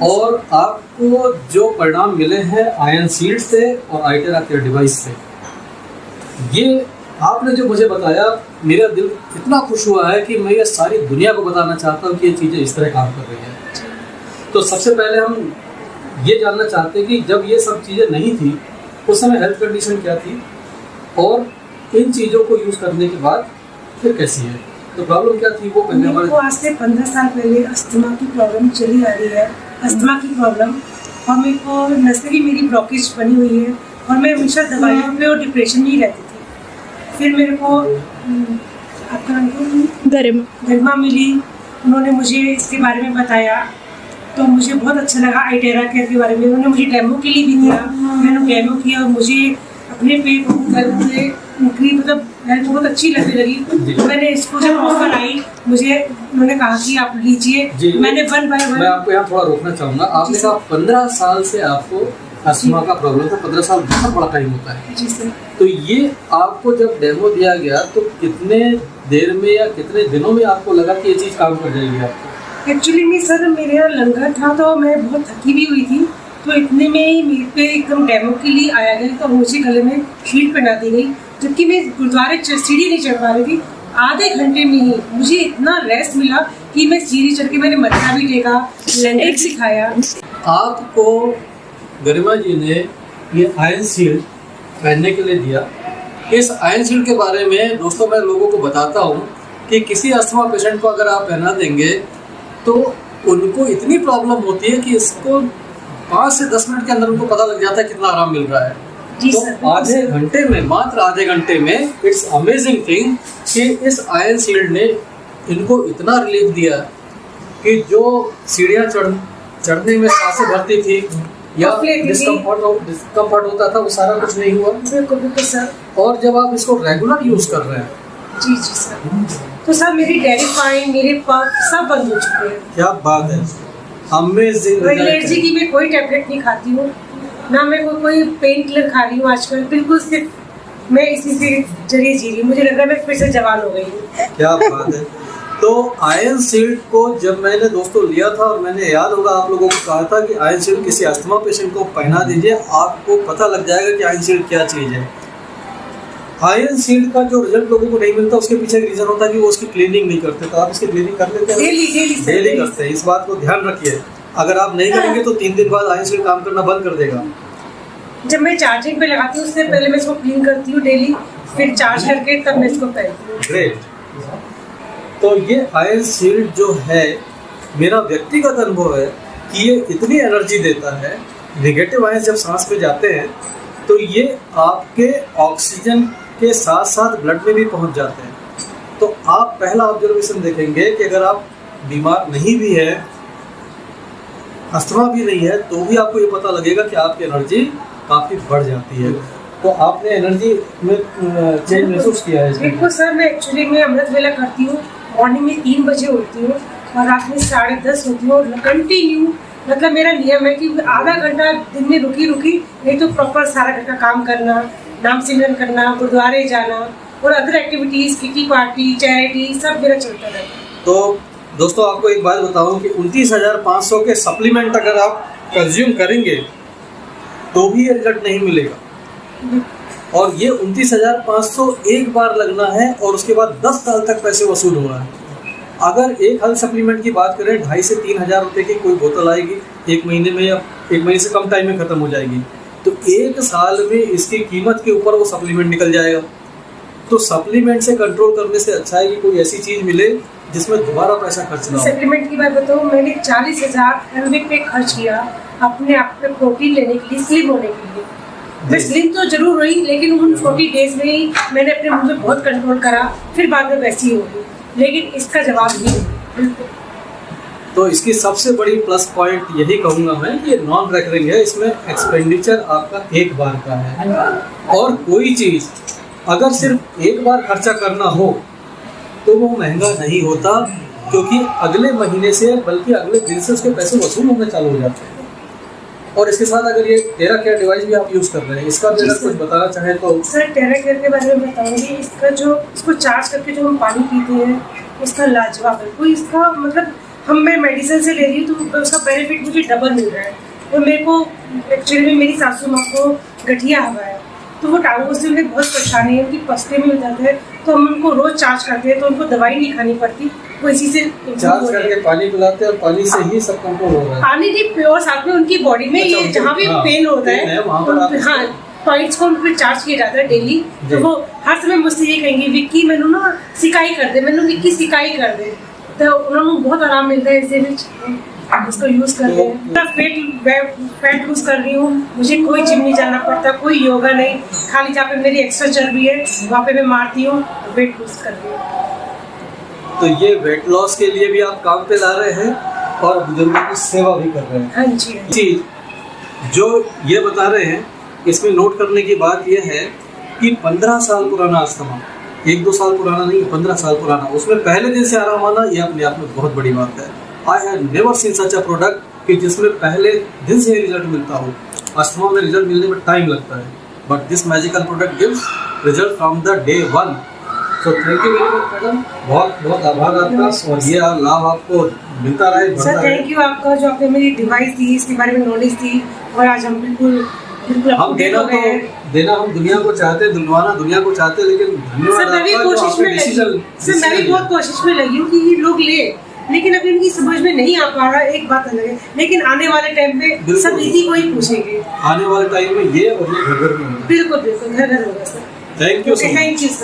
और आपको जो परिणाम मिले हैं आयन सीड से और आइटेरा केयर डिवाइस से, ये आपने जो मुझे बताया, मेरा दिल इतना खुश हुआ है कि मैं ये सारी दुनिया को बताना चाहता हूँ कि ये चीज़ें इस तरह काम कर रही हैं। तो सबसे पहले हम ये जानना चाहते हैं कि जब ये सब चीज़ें नहीं थी उस समय हेल्थ कंडीशन क्या थी, और इन चीज़ों को यूज़ करने के बाद फिर कैसी है, तो प्रॉब्लम क्या थी वो पहले मेरे को आज से 15 साल पहले अस्थमा की प्रॉब्लम चली आ रही है, अस्थमा की प्रॉब्लम, और मेरे को नसें भी मेरी ब्लॉकेज बनी हुई है और मैं हमेशा दवाइयों पे और डिप्रेशन में ही रहती थी। फिर मेरे को आपका नाम गरिमा मिली, उन्होंने मुझे इसके बारे में बताया तो मुझे बहुत अच्छा लगा। आइटेरा केयर के बारे में उन्होंने मुझे डेमो के लिए भी दिया, मैंने डेमो किया और मुझे अपने पे उनकी मतलब हेल्थ बहुत अच्छी लगने लगी। मैंने इसको जब ऑफर आई, मुझे उन्होंने कहा कि आप लीजिए, मैंने वन बाय वन। मैं आपको यहाँ थोड़ा रोकना चाहूँगा, आपने कहा 15 साल से आपको अस्थमा का प्रॉब्लम था। 15 साल बहुत बड़ा टाइम होता है जी सर। तो ये आपको जब डेमो दिया गया तो कितने देर में या कितने दिनों में आपको लगा कि ये चीज़ काम कर जाएगी आपको? एक्चुअली में सर मेरा लंगर था तो मैं बहुत थकी भी हुई थी, तो इतने में ही मेरे पे एकदम डेमो के लिए आया गया तो मुझे गले में शीट पहना दी गई, जबकि मैं गुरुद्वारे सीढ़ी नहीं चढ़ पा रही थी। आधे घंटे में ही मुझे इतना रेस्ट मिला कि मैं सीढ़ी चढ़ के मैंने मत्था भी टेका, लंगर सिखाया। आपको गरिमा जी ने ये आयन शील्ड पहनने के लिए दिया। इस आयन शील्ड के बारे में दोस्तों मैं लोगों को बताता हूँ कि किसी अस्थमा पेशेंट को अगर आप पहना देंगे तो उनको इतनी प्रॉब्लम होती है कि इसको 5 से 10 मिनट के अंदर उनको पता लग जाता है कितना आराम मिल रहा है। तो आधे घंटे में, मात्र आधे घंटे में, इट्स अमेजिंग थिंग कि इस आयन शील्ड ने इनको इतना रिलीफ दिया कि जो सीढ़ियाँ चढ़ने में सांसें भरती थी या डिस्कम्फर्ट होता था वो सारा कुछ नहीं हुआ। बिल्कुल सर। और जब आप इसको रेगुलर यूज कर रहे हैं जी सर, तो सर मेरी डेयरी फाइन, मेरे पफ सब बंद हो चुके हैं। क्या बात है, अमेजिंग। एलर्जी की मैं कोई टैबलेट नहीं खाती हूँ, ना मैं कोई पेन किलर खा रही हूँ आजकल, बिल्कुल सिर्फ मैं इसी से जरिए जी रही हूँ। मुझे लग रहा है मैं फिर से जवान हो गई हूँ। क्या बात है। तो आयन शील्ड को जब मैंने दोस्तों लिया था और मैंने, याद होगा आप लोगों को कहा था कि आयन शील्ड किसी अस्थमा पेशेंट को पहना दीजिए, आपको पता लग जाएगा कि आयन शील्ड क्या चीज़ है। आयन शील्ड का जो रिजल्ट लोगों को नहीं मिलता उसके पीछे एक रीजन होता है कि वो उसकी क्लीनिंग नहीं करते। तो आप इसकी क्लीनिंग कर लेते हैं? डेली करते हैं, इस बात को ध्यान रखिए। अगर आप नहीं करेंगे तो 3 दिन बाद आयन शील्ड काम करना बंद कर देगा। जब मैं चार्जिंग पे लगाती हूँ उससे पहले मैं इसको क्लीन करती हूँ डेली, फिर चार्ज करके तब मैं इसको पहनती हूँ। ग्रेट। तो ये आयन शील्ड जो है, मेरा व्यक्तिगत अनुभव है कि ये इतनी एनर्जी देता है। नेगेटिव आयन जब सांस पे जाते हैं तो ये आपके ऑक्सीजन के साथ साथ ब्लड में भी पहुंच जाते हैं। तो आप पहला ऑब्जर्वेशन देखेंगे कि अगर आप बीमार नहीं भी है, अस्थमा भी नहीं है, तो भी आपको ये पता लगेगा कि आपकी एनर्जी काफ़ी बढ़ जाती है। तो आपने एनर्जी में चेंज महसूस किया है? बिल्कुल सर। मैं एक्चुअली में अमृत वेला करती हूँ, मॉर्निंग में 3 बजे उठती हूँ और रात में 10:30 होती हूँ, और कंटिन्यू मतलब मेरा नियम है कि आधा घंटा दिन में रुकी नहीं तो प्रॉपर सारा घर का काम करना, नाम सिमरन करना, गुरुद्वारे जाना और other activities, kitty party, charity सब मेरा चलता रहता है। तो दोस्तों आपको एक बात बताऊं कि 29,500 के सप्लीमेंट अगर आप कंज्यूम करेंगे तो भी रिजल्ट नहीं मिलेगा। और ये 29,500 एक बार लगना है और उसके बाद 10 साल तक पैसे वसूल होना है। अगर एक हेल्थ सप्लीमेंट की बात करें, 2,500 से 3,000 रुपये की कोई बोतल आएगी, 1 महीने में या 1 महीने से कम टाइम में ख़त्म हो जाएगी। तो 1 साल में इसकी कीमत के ऊपर वो सप्लीमेंट निकल जाएगा। तो सप्लीमेंट से कंट्रोल करने से अच्छा है कि कोई ऐसी चीज़ मिले जिसमें दोबारा पैसा खर्च ना हो। सप्लीमेंट की बात बताऊँ, मैंने 40,000 एमवी पे खर्च किया अपने आप पे प्रोटीन लेने के लिए, स्लिम होने के लिए। मैं स्लिम तो जरूर हुई, लेकिन उन 40 डेज में ही मैंने अपने मुंह पे बहुत कंट्रोल करा, फिर बाद में वैसी ही हो गई। लेकिन इसका जवाब नहीं। तो इसकी सबसे बड़ी प्लस पॉइंट यही कहूँगा मैं कि ये नॉन रेकरिंग है, इसमें एक्सपेंडिचर आपका एक बार का है। और कोई चीज़ अगर सिर्फ एक बार खर्चा करना हो तो वो महंगा नहीं होता, क्योंकि अगले महीने से बल्कि अगले दिन से उसके पैसे वसूल होने चालू हो जाते हैं। और इसके साथ अगर ये टेरा केयर डिवाइस भी आप यूज़ कर रहे हैं, इसका भी अगर कुछ बताना चाहें तो। सर टेरा केयर के बारे में बताऊंगी। इसका जो इसको चार्ज करके जो हम पानी पीते हैं उसका लाजवाब है। कोई इसका मतलब मैं मेडिसिन से ले रही हूँ तो उसका बेनिफिट मुझे डबल मिल रहा है। और मेरे को एक्चुअली में मेरी सासू माँ को गठिया हुआ है, तो वो टांगों से उन्हें बहुत परेशानी है, उनकी पस्ते में दर्द है, तो हम उनको रोज चार्ज करते हैं, तो उनको दवाई नहीं खानी पड़ती, वो इसी से चार्ज करके पानी पिलाते हैं और पानी से ही सब कंट्रोल हो रहा है। पानी नहीं प्योर, साथ में उनकी बॉडी में ये जहाँ भी पेन होता है हाँ पॉइंट्स को उन पर चार्ज किया जाता है डेली। तो वो हर समय मुझसे ये कहेंगे विक्की मैनू ना सिकाई कर दे, मैनू विक्की सिकाई कर दे, तो उन्होंने बहुत आराम मिलता है इससे उसको यूज़ कर रहे हैं। फैट लूज कर रही हूँ, मुझे कोई जिम नहीं जाना पड़ता, कोई योगा नहीं, खाली जहाँ पे मेरी एक्स्ट्रा चर्बी है वहाँ पे मैं मारती हूँ, वेट लूज कर रही हूँ। तो ये वेट लॉस के लिए भी आप काम पे ला रहे हैं और बुजुर्गों की सेवा भी कर रहे हैं। हाँ जी। चीज जो ये बता रहे हैं, इसमें नोट करने की बात यह है कि 15 साल पुराना अस्थमा, 1-2 साल पुराना नहीं, 15 साल पुराना, उसमें पहले दिन से आराम आना, ये अपने आप में बहुत बड़ी बात है। I have never seen such a product कि जिसमें पहले दिन से रिजल्ट मिलता हो। अस्थमा में रिजल्ट मिलने में टाइम लगता है, but this magical product gives result from the day 1। तो thank you very much madam, बहुत बहुत आभार आपका, और ये लाभ आपको मिलता रहे। सर थैंक यू आपका, जो आपने मेरी डिवाइस दी, इसके बारे में नॉलेज दी, और आज हम बिल्कुल हम देना हम दुनिया को चाहते, दिलवाना दुनिया को चाहते, लेकिन सर मैं भी कोशिश में लगी, सर मैं भी बहुत कोशिश में लगी हूँ कि ये लोग ले, लेकिन अभी उनकी समझ में नहीं आ पा रहा, एक बात अलग है, लेकिन आने वाले टाइम पे सब इसी को ही पूछेंगे। आने वाले टाइम में ये और ये घर घर में बिल्कुल बिल्कुल घर घर होगा sir. Thank you sir. Thank you sir.